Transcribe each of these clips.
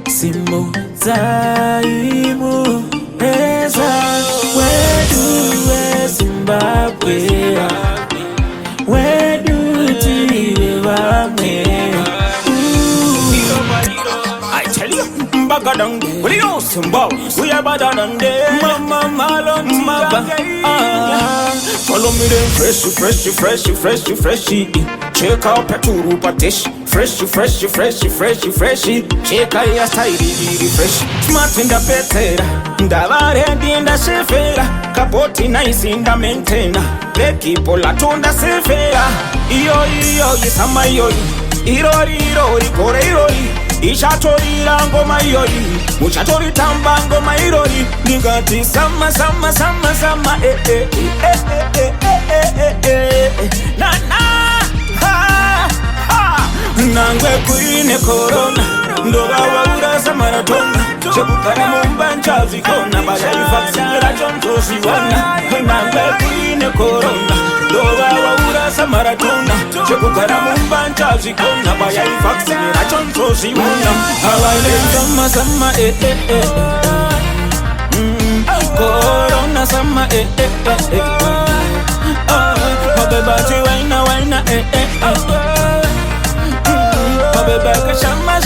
Simu Zaimu Eza Wedu Zimbabwe Wedu Tiwame I tell you Bagadang We know Zimbabwe We are Badadang Mama Malon Maba Follow me then fresh Check out Peturu Patish Fresh Check out your style fresh Smart in the petera Ndavare dinda sefera Kapoti nice in the maintainer Beki pola tonda sefera Iyo Yisama yoi Irori kore irori Ishatori ngoma yoi Muchatori tamba ngoma irori Nigati sama Nangwe kuine corona Ndoga waura samaratona Chekukara mumbanja zikona Baya ifaksira chonto siwana Nangwe kuine corona Ndoga waura samaratona Chekukara mumbanja zikona Baya ifaksira chonto siwana Hawaile sama Corona sama Mabebati waina Bebeka shama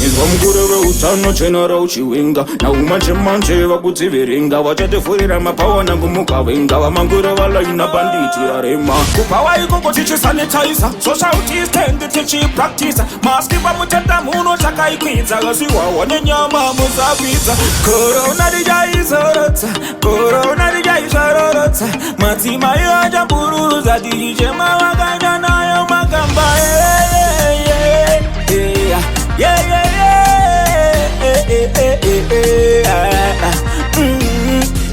Izvamukuru veutano chenara uchiwinga naumanje vakudziviringa vachatefurira mapawana kumukavenga vamangura valaina banditi rarema kupawa ikoko tichisanitiza social distance tichipractice maski pamutenda muno chakaikwidza kasiwawa nenyama musapidza korona rijaizorotsa madzimai achambururuza tichichema vakanya nayo makamba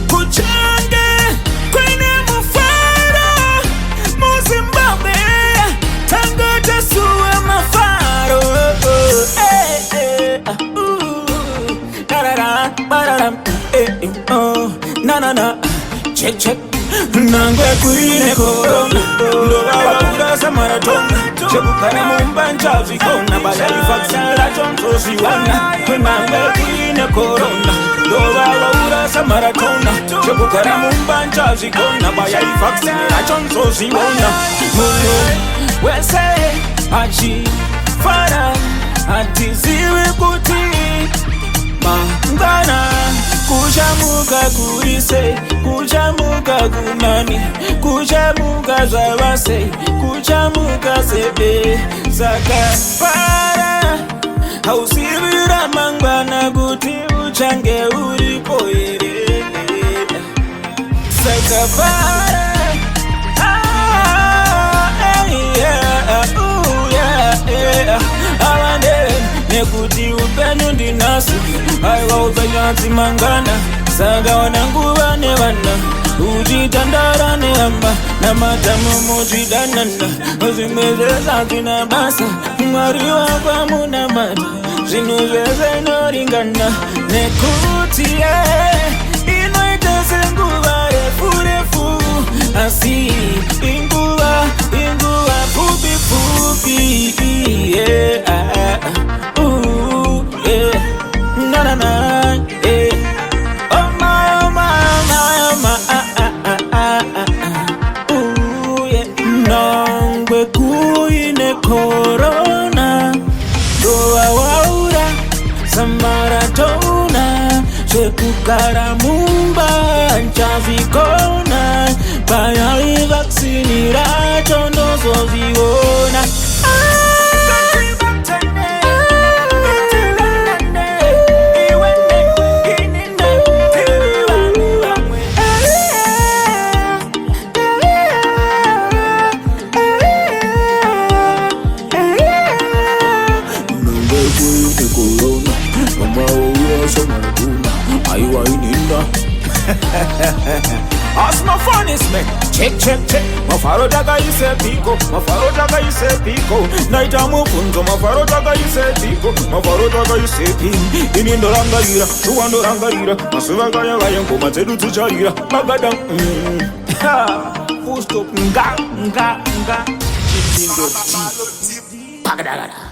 Kuchange kwenye mufaro Muzimbabwe tango tasua mafaro Na check Nangwe kuine corona Ndoga wakura samaratona Chekukara mumbanja zikona Bada ifaksira chonto siwana Nangwe kuine corona Ndoga wakura samaratona Chekukara mumbanja zikona Bada ifaksira chonto siwana Wese Achi Fara Atiziwe kuti Mangana Kuchamuka kurise Kuchamuka kunani Kuchamuka zavase Kuchamuka sebe Saka para Hausibira mangwana Kuti uchange uripoere Saka para Nekuti upenyu ndinasu Aiwa upenyu atimangana Saga wananguwa ne vana Ujitandara ne hamba Na matamu mujidananda Uzimezeza tina basa Mwariwa kwa muna mata Zinuzeze noringana Nekuti Inoite nguwa refu Asi Inguwa fupi Nangwe kuine corona Doa waura samaratona Chekukara mumba nchavikona Baya ivaksinira chondo zoziona Asma funny man, check. Mafaro daga ise piko. Naita mufunzo mafaro daga ise piko. Mafaro daga ise piko. Inindo rangarira, chuando rangarira. Masuva gaya gaya ngoma zedu tujarira. Magadang. full stop nga Chitindo T Pagadagada